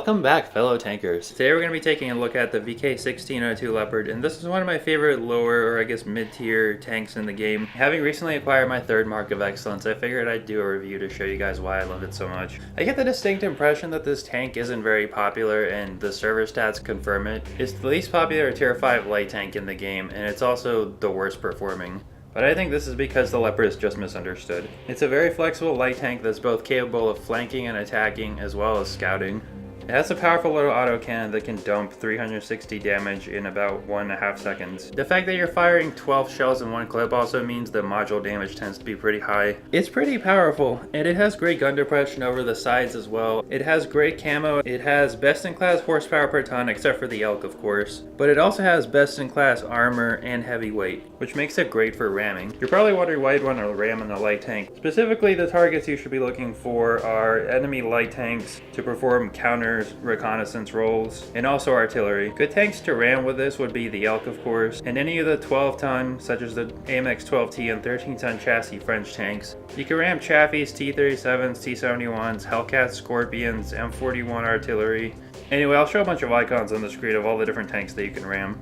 Welcome back, fellow tankers. Today we're going to be taking a look at the VK1602 Leopard, and this is one of my favorite lower, or I guess mid-tier tanks in the game. Having recently acquired my third Mark of Excellence, I figured I'd do a review to show you guys why I love it so much. I get the distinct impression that this tank isn't very popular, and the server stats confirm it. It's the least popular tier 5 light tank in the game, and it's also the worst performing. But I think this is because the Leopard is just misunderstood. It's a very flexible light tank that's both capable of flanking and attacking, as well as scouting. It has a powerful little autocannon that can dump 360 damage in about 1.5 seconds. The fact that you're firing 12 shells in one clip also means the module damage tends to be pretty high. It's pretty powerful, and it has great gun depression over the sides as well. It has great camo, it has best-in-class horsepower per ton, except for the elk of course. But it also has best-in-class armor and heavy weight, which makes it great for ramming. You're probably wondering why you'd want to ram in a light tank. Specifically, the targets you should be looking for are enemy light tanks to perform counter reconnaissance roles, and also artillery. Good tanks to ram with this would be the elk of course, and any of the 12-ton such as the AMX 12T and 13-ton chassis French tanks. You can ram Chaffies, T-37s, T-71s, Hellcats, Scorpions, M41 artillery. Anyway, I'll show a bunch of icons on the screen of all the different tanks that you can ram.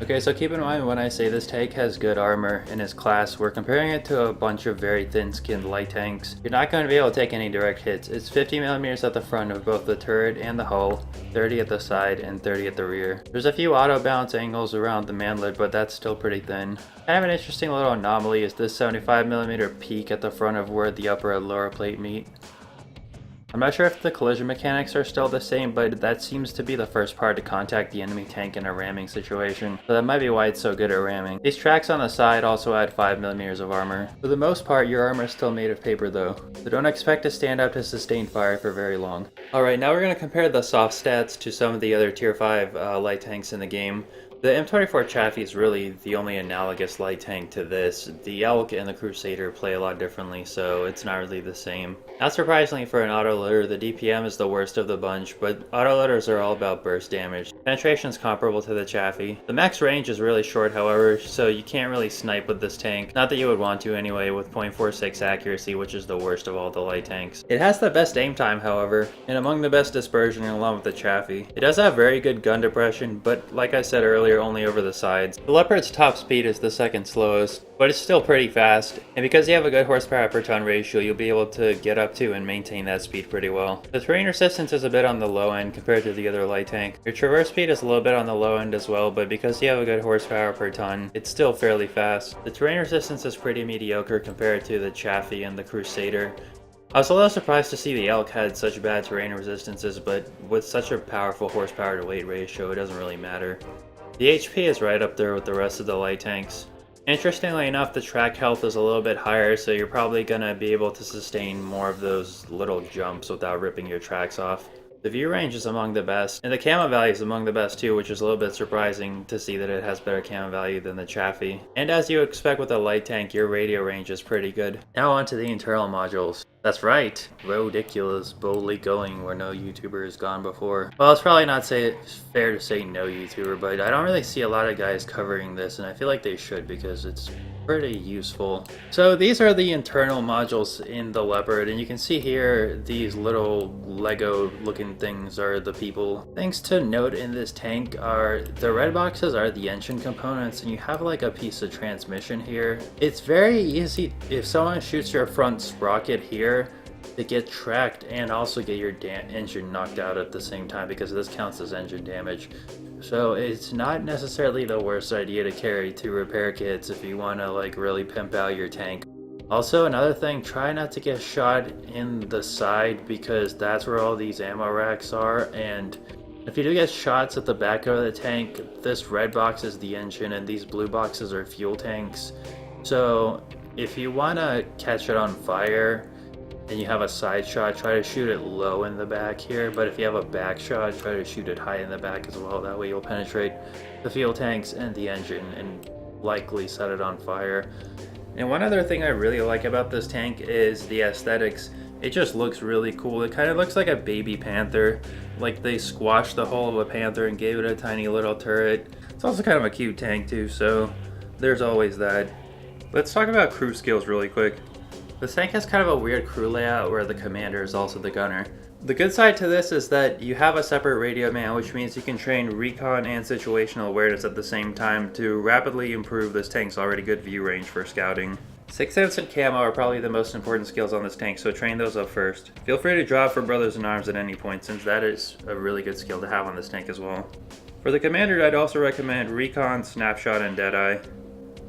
Okay, so keep in mind when I say this tank has good armor in its class, we're comparing it to a bunch of very thin-skinned light tanks. You're not going to be able to take any direct hits. It's 50mm at the front of both the turret and the hull, 30 at the side, and 30 at the rear. There's a few auto balance angles around the manlet, but that's still pretty thin. Kind of an interesting little anomaly is this 75mm peak at the front of where the upper and lower plate meet. I'm not sure if the collision mechanics are still the same, but that seems to be the first part to contact the enemy tank in a ramming situation, so that might be why it's so good at ramming. These tracks on the side also add 5mm of armor. For the most part, your armor is still made of paper though, so don't expect to stand up to sustained fire for very long. Alright, now we're going to compare the soft stats to some of the other tier 5 light tanks in the game. The M24 Chaffee is really the only analogous light tank to this. The Elk and the Crusader play a lot differently, so it's not really the same. Not surprisingly for an autoloader, the DPM is the worst of the bunch, but autoloaders are all about burst damage. Penetration is comparable to the Chaffee. The max range is really short however, so you can't really snipe with this tank. Not that you would want to anyway, with .46 accuracy, which is the worst of all the light tanks. It has the best aim time however, and among the best dispersion along with the Chaffee. It does have very good gun depression, but like I said earlier, only over the sides. The Leopard's top speed is the second slowest, but it's still pretty fast, and because you have a good horsepower per ton ratio, you'll be able to get up to and maintain that speed pretty well. The terrain resistance is a bit on the low end compared to the other light tank. Your traverse speed is a little bit on the low end as well, but because you have a good horsepower per ton, it's still fairly fast. The terrain resistance is pretty mediocre compared to the Chaffee and the Crusader. I was a little surprised to see the Elk had such bad terrain resistances, but with such a powerful horsepower to weight ratio, it doesn't really matter. The HP is right up there with the rest of the light tanks. Interestingly enough, the track health is a little bit higher, so you're probably gonna be able to sustain more of those little jumps without ripping your tracks off. The view range is among the best, and the camo value is among the best too, which is a little bit surprising to see that it has better camo value than the Chaffee. And as you expect with a light tank, your radio range is pretty good. Now on to the internal modules. That's right, ridiculous, boldly going where no YouTuber has gone before. Well, it's probably not fair to say no YouTuber, but I don't really see a lot of guys covering this, and I feel like they should because it's pretty useful. So these are the internal modules in the Leopard, and you can see here these little Lego looking things are the people. Things to note in this tank are the red boxes are the engine components, and you have like a piece of transmission here. It's very easy if someone shoots your front sprocket here to get tracked and also get your engine knocked out at the same time, because this counts as engine damage. So it's not necessarily the worst idea to carry 2 repair kits if you want to like really pimp out your tank. Also, another thing, try not to get shot in the side because that's where all these ammo racks are, and if you do get shots at the back of the tank, this red box is the engine and these blue boxes are fuel tanks. So if you want to catch it on fire and you have a side shot, try to shoot it low in the back here, but if you have a back shot, try to shoot it high in the back as well. That way you'll penetrate the fuel tanks and the engine and likely set it on fire. And one other thing I really like about this tank is the aesthetics. It just looks really cool. It kind of looks like a baby panther, like they squashed the hull of a panther and gave it a tiny little turret. It's also kind of a cute tank too, so there's always that. Let's talk about crew skills really quick. This tank has kind of a weird crew layout where the commander is also the gunner. The good side to this is that you have a separate radio man, which means you can train recon and situational awareness at the same time to rapidly improve this tank's already good view range for scouting. Sixth Sense and Camo are probably the most important skills on this tank, so train those up first. Feel free to drop for Brothers in Arms at any point, since that is a really good skill to have on this tank as well. For the Commander, I'd also recommend Recon, Snapshot, and Deadeye.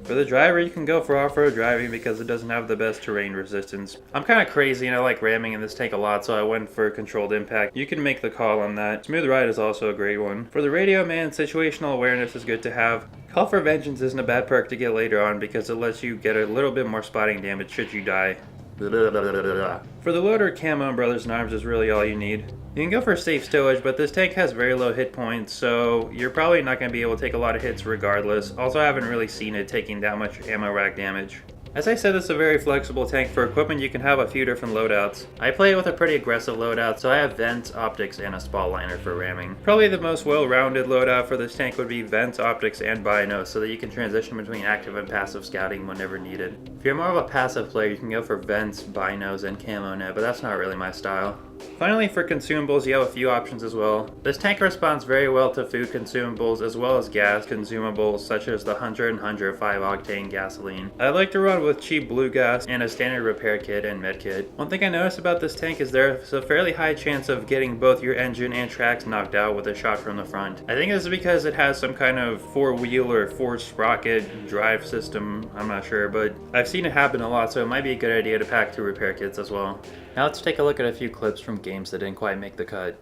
For the driver, you can go for off-road driving because it doesn't have the best terrain resistance. I'm kind of crazy and I like ramming in this tank a lot, so I went for controlled impact. You can make the call on that. Smooth ride is also a great one. For the radio man, situational awareness is good to have. Call for Vengeance isn't a bad perk to get later on because it lets you get a little bit more spotting damage should you die. For the loader, Camo and Brothers in Arms is really all you need. You can go for safe stowage, but this tank has very low hit points, so you're probably not going to be able to take a lot of hits regardless. Also, I haven't really seen it taking that much ammo rack damage. As I said, this is a very flexible tank. For equipment, you can have a few different loadouts. I play it with a pretty aggressive loadout, so I have vents, optics, and a spall liner for ramming. Probably the most well-rounded loadout for this tank would be vents, optics, and binos, so that you can transition between active and passive scouting whenever needed. If you're more of a passive player, you can go for vents, binos, and camo net, but that's not really my style. Finally, for consumables, you have a few options as well. This tank responds very well to food consumables as well as gas consumables such as the 100 and 105 octane gasoline. I like to run with cheap blue gas and a standard repair kit and med kit. One thing I noticed about this tank is there's a fairly high chance of getting both your engine and tracks knocked out with a shot from the front. I think this is because it has some kind of four-wheel or four-sprocket drive system, I'm not sure, but I've seen it happen a lot, so it might be a good idea to pack 2 repair kits as well. Now let's take a look at a few clips from games that didn't quite make the cut.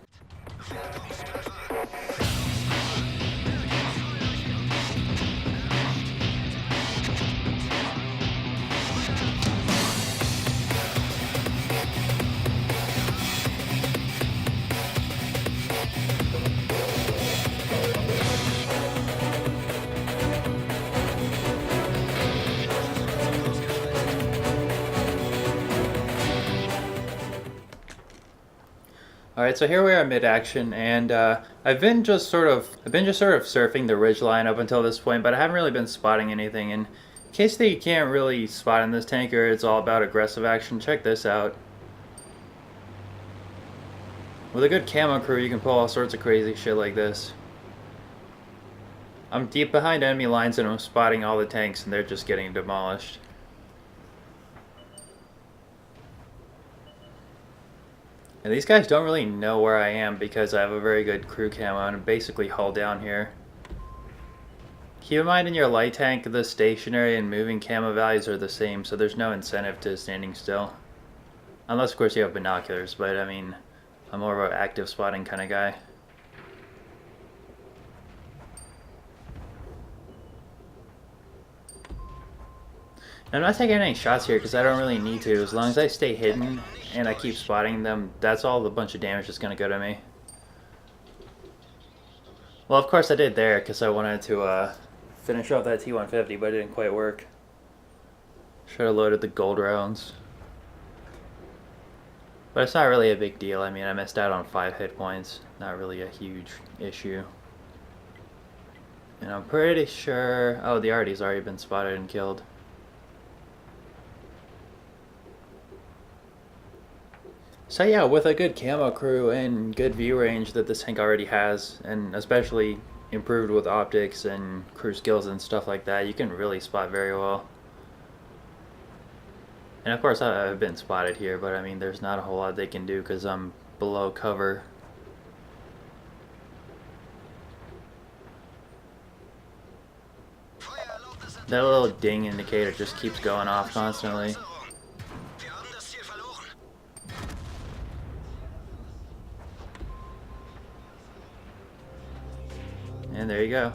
Alright, so here we are mid-action, and I've been just sort of surfing the ridge line up until this point, but I haven't really been spotting anything. And in case that you can't really spot in this tank or it's all about aggressive action, check this out. With a good camo crew, you can pull all sorts of crazy shit like this. I'm deep behind enemy lines and I'm spotting all the tanks and they're just getting demolished. And these guys don't really know where I am because I have a very good crew camo and I'm basically hull down here. Keep in mind in your light tank, the stationary and moving camo values are the same, so there's no incentive to standing still. Unless of course you have binoculars, but I mean, I'm more of an active spotting kind of guy. I'm not taking any shots here because I don't really need to. As long as I stay hidden and I keep spotting them, that's all the bunch of damage that's going to go to me. Well, of course I did there because I wanted to finish off that T-150, but it didn't quite work. Should have loaded the gold rounds. But it's not really a big deal. I mean, I missed out on 5 hit points. Not really a huge issue. And I'm pretty sure... Oh, the Artie's already been spotted and killed. So yeah, with a good camo crew and good view range that this tank already has, and especially improved with optics and crew skills and stuff like that, you can really spot very well. And of course I've been spotted here, but I mean there's not a whole lot they can do because I'm below cover. That little ding indicator just keeps going off constantly. And there you go.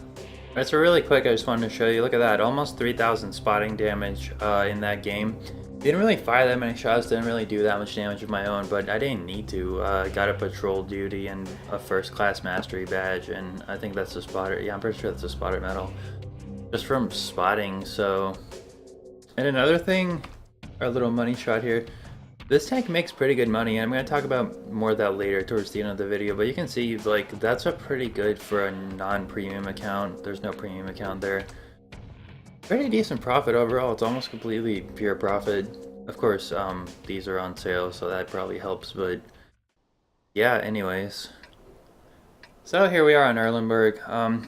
Alright, so really quick, I just wanted to show you, look at that, almost 3,000 spotting damage in that game. Didn't really fire that many shots, didn't really do that much damage of my own, but I didn't need to. Got a patrol duty and a first class mastery badge, and I think that's a spotter, yeah, I'm pretty sure that's a spotter medal. Just from spotting, so... And another thing, our little money shot here. This tank makes pretty good money, and I'm going to talk about more of that later towards the end of the video, but you can see, like, that's a pretty good for a non-premium account. There's no premium account there. Pretty decent profit overall. It's almost completely pure profit. Of course, these are on sale, so that probably helps, but Yeah, anyways. So here we are on Erlenberg.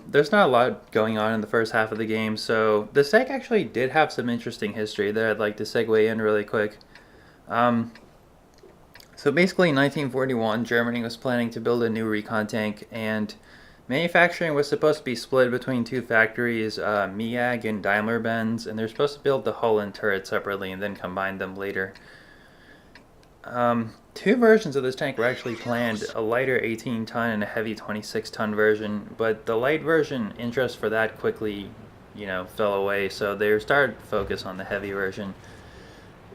There's not a lot going on in the first half of the game, so the SEC actually did have some interesting history that I'd like to segue in really quick. Um, so basically, in 1941, Germany was planning to build a new recon tank, and manufacturing was supposed to be split between two factories, MEAG and Daimler-Benz, and they're supposed to build the hull and turret separately and then combine them later. Two versions of this tank were actually planned, a lighter 18-ton and a heavy 26-ton version, but the light version interest for that quickly, fell away, so they started to focus on the heavy version.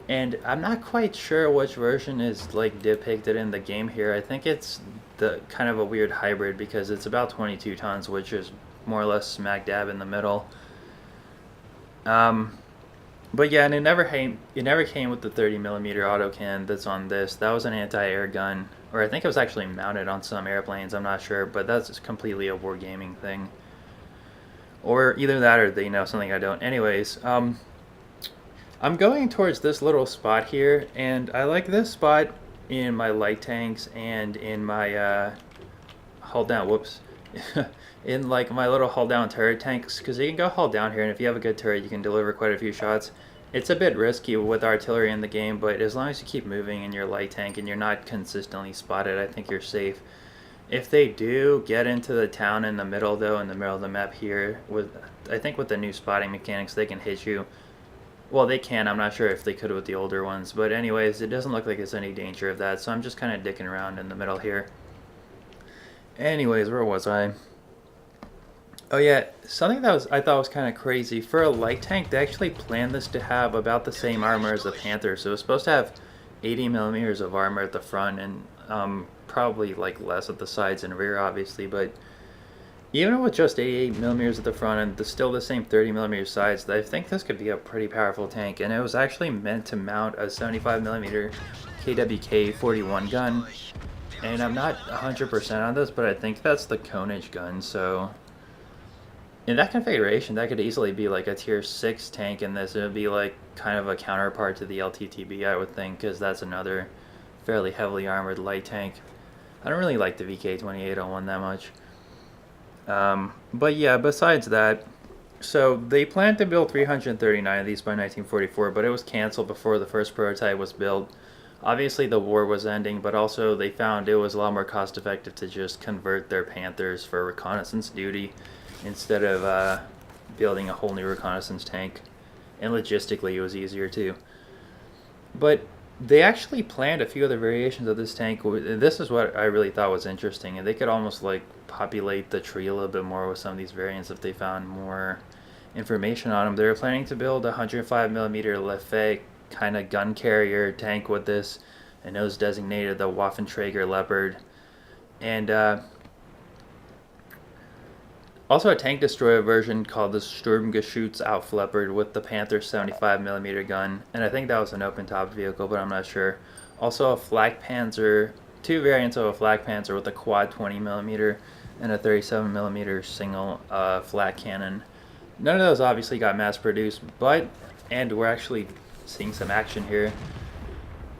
And I'm not quite sure which version is like depicted in the game here. I think it's the kind of a weird hybrid because it's about 22 tons, which is more or less smack dab in the middle. Um, but yeah, and it never came with the 30 millimeter autocan that's on this. That was an anti-air gun, or I think it was actually mounted on some airplanes. I'm not sure, but that's completely a wargaming thing, or either that or they know something I don't. Anyways, I'm going towards this little spot here, and I like this spot in my light tanks and in my hull down. Whoops. In like my little hull down turret tanks, because you can go hull down here, and if you have a good turret, you can deliver quite a few shots. It's a bit risky with artillery in the game, but as long as you keep moving in your light tank and you're not consistently spotted, I think you're safe. If they do get into the town in the middle, though, in the middle of the map here, I think with the new spotting mechanics, they can hit you. Well, they can. I'm not sure if they could with the older ones. But anyways, it doesn't look like there's any danger of that. So I'm just kind of dicking around in the middle here. Anyways, where was I? Oh yeah, something that I thought was kind of crazy. For a light tank, they actually planned this to have about the same armor as the Panther. So it was supposed to have 80 millimeters of armor at the front and probably like less at the sides and rear, obviously. But even with just 88 millimeters at the front and still the same 30 millimeter sides, I think this could be a pretty powerful tank. And it was actually meant to mount a 75 millimeter KWK 41 gun. And I'm not 100% on this, but I think that's the Konage gun. So in that configuration, that could easily be like a tier 6 tank in this. It would be like kind of a counterpart to the LTTB, I would think, because that's another fairly heavily armored light tank. I don't really like the VK2801 that much. But yeah, besides that, so they planned to build 339 of these by 1944, but it was canceled before the first prototype was built. Obviously the war was ending, but also they found it was a lot more cost effective to just convert their Panthers for reconnaissance duty instead of building a whole new reconnaissance tank. And logistically it was easier too. But they actually planned a few other variations of this tank. This is what I really thought was interesting, and they could almost like populate the tree a little bit more with some of these variants if they found more information on them. They were planning to build a 105 millimeter Lefebvre kind of gun carrier tank with this, and it was designated the Waffenträger Leopard. And also a tank destroyer version called the Sturmgeschütz Leopard with the Panther 75 millimeter gun, and I think that was an open top vehicle, but I'm not sure. Also a Flak Panzer, two variants of a Flak Panzer with a quad 20 millimeter and a 37 millimeter single flak cannon. None of those obviously got mass produced, and we're actually seeing some action here.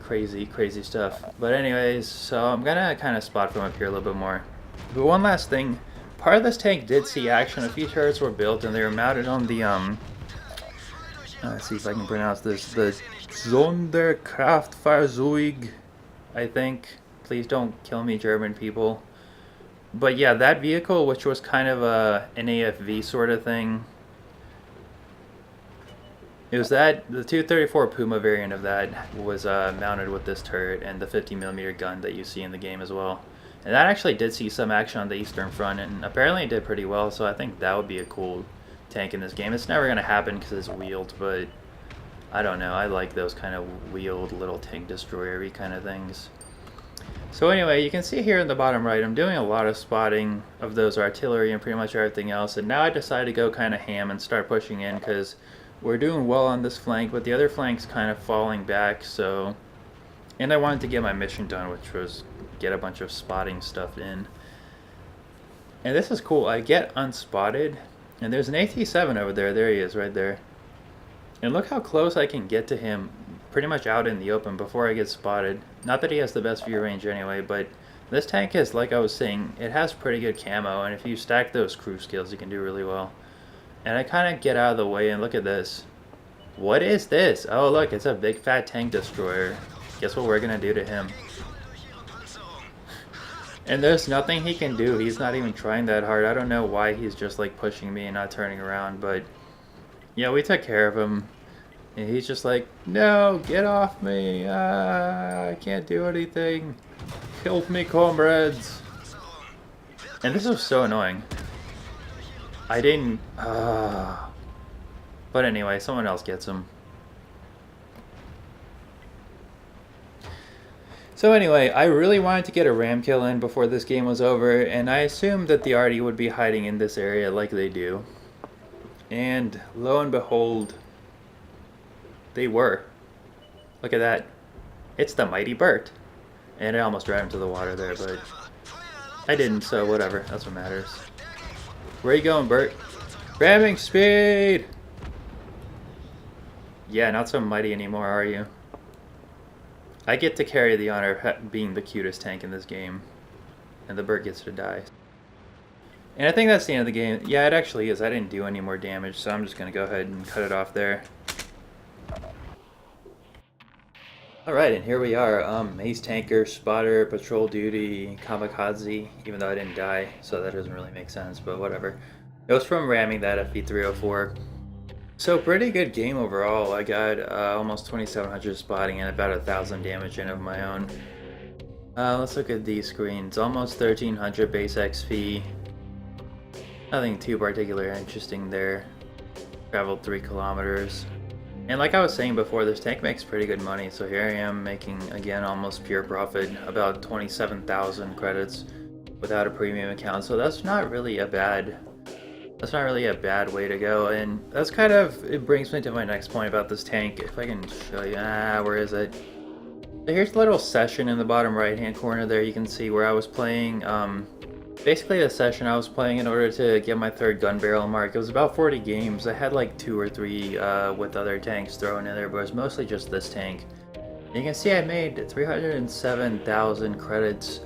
Crazy stuff. But anyways, so I'm gonna kind of spot from up here a little bit more. But one last thing. Part of this tank did see action. A few turrets were built and they were mounted on the let's see if I can pronounce this, the Sonderkraftfahrzeug, I think. Please don't kill me, German people. But yeah, that vehicle, which was kind of an AFV sort of thing, it was the 234 Puma variant of that was mounted with this turret and the 50 millimeter gun that you see in the game as well. And that actually did see some action on the Eastern Front, and apparently it did pretty well, so I think that would be a cool tank in this game. It's never going to happen because it's wheeled, but I don't know. I like those kind of wheeled little tank destroyer-y kind of things. So anyway, you can see here in the bottom right, I'm doing a lot of spotting of those artillery and pretty much everything else, and now I decided to go kind of ham and start pushing in because we're doing well on this flank, but the other flank's kind of falling back, so... And I wanted to get my mission done, which was get a bunch of spotting stuff in. And this is cool. I get unspotted, and there's an AT-7 over there. There he is, right there. And look how close I can get to him, pretty much out in the open before I get spotted. Not that he has the best view range anyway, but This tank is, like I was saying, it has pretty good camo, and if you stack those crew skills, you can do really well. And I kind of get out of the way and look at this. What is this? Oh look, it's a big fat tank destroyer. Guess what we're gonna do to him? And there's nothing he can do. He's not even trying that hard. I don't know why he's just like pushing me and not turning around, but yeah, we took care of him. And he's just like, no, get off me. I can't do anything. Help me, comrades. And this was so annoying. I didn't... But anyway, someone else gets him. So anyway, I really wanted to get a ram kill in before this game was over, and I assumed that the arty would be hiding in this area like they do. And lo and behold, they were. Look at that. It's the mighty Bert. And I almost ran into the water there, but I didn't, so whatever. That's what matters. Where are you going, Bert? Ramming speed! Yeah, not so mighty anymore, are you? I get to carry the honor of being the cutest tank in this game. And the Bert gets to die. And I think that's the end of the game. Yeah, it actually is. I didn't do any more damage, so I'm just going to go ahead and cut it off there. Alright, and here we are. Maze Tanker, Spotter, Patrol Duty, Kamikaze, even though I didn't die, so that doesn't really make sense, but whatever. It was from ramming that FV304. So pretty good game overall. I got almost 2,700 spotting and about 1,000 damage in of my own. Let's look at these screens. Almost 1,300 base XP. Nothing too particular interesting there. Traveled 3 kilometers. And like I was saying before, this tank makes pretty good money. So here I am making, again, almost pure profit. About 27,000 credits without a premium account. So that's not really a bad... That's not really a bad way to go, and that's kind of, it brings me to my next point about this tank. If I can show you, where is it? So here's a little session in the bottom right hand corner there. You can see where I was playing, basically the session I was playing in order to get my 3rd gun barrel mark. It was about 40 games. I had like 2 or 3 with other tanks thrown in there, but it was mostly just this tank. And you can see I made 307,000 credits,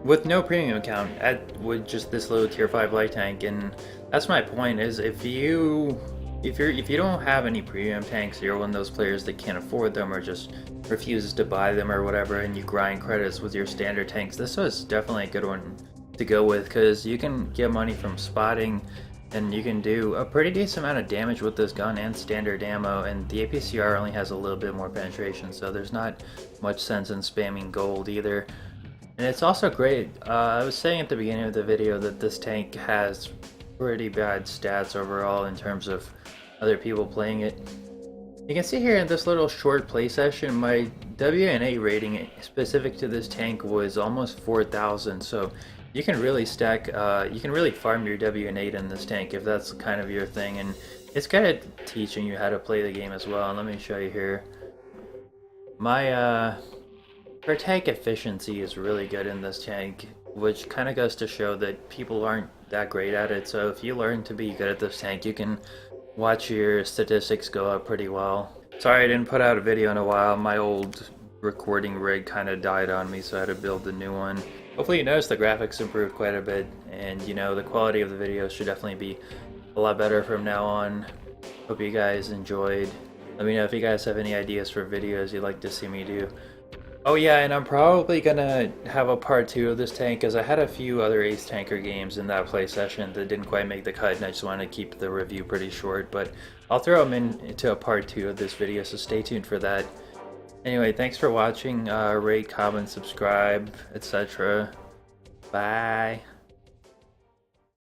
with no premium account with just this little tier 5 light tank. And that's my point, is if you don't have any premium tanks, you're one of those players that can't afford them or just refuses to buy them or whatever, and you grind credits with your standard tanks, this was definitely a good one to go with, because you can get money from spotting and you can do a pretty decent amount of damage with this gun and standard ammo, and the APCR only has a little bit more penetration, so there's not much sense in spamming gold either. And it's also great. I was saying at the beginning of the video that this tank has pretty bad stats overall in terms of other people playing it. You can see here in this little short play session, my WNA rating specific to this tank was almost 4,000. So you can really stack, you can really farm your WNA in this tank if that's kind of your thing. And it's kind of teaching you how to play the game as well. And let me show you here. My her tank efficiency is really good in this tank, which kind of goes to show that people aren't that great at it. So if you learn to be good at this tank, you can watch your statistics go up pretty well. Sorry I didn't put out a video in a while. My old recording rig kind of died on me, so I had to build a new one. Hopefully you noticed the graphics improved quite a bit, and you know, the quality of the videos should definitely be a lot better from now on. Hope you guys enjoyed. Let me know if you guys have any ideas for videos you'd like to see me do. Oh yeah, and I'm probably gonna have a part 2 of this tank, because I had a few other Ace Tanker games in that play session that didn't quite make the cut, and I just wanted to keep the review pretty short, but I'll throw them into a part 2 of this video, so stay tuned for that. Anyway, thanks for watching. Rate, comment, subscribe, etc. Bye.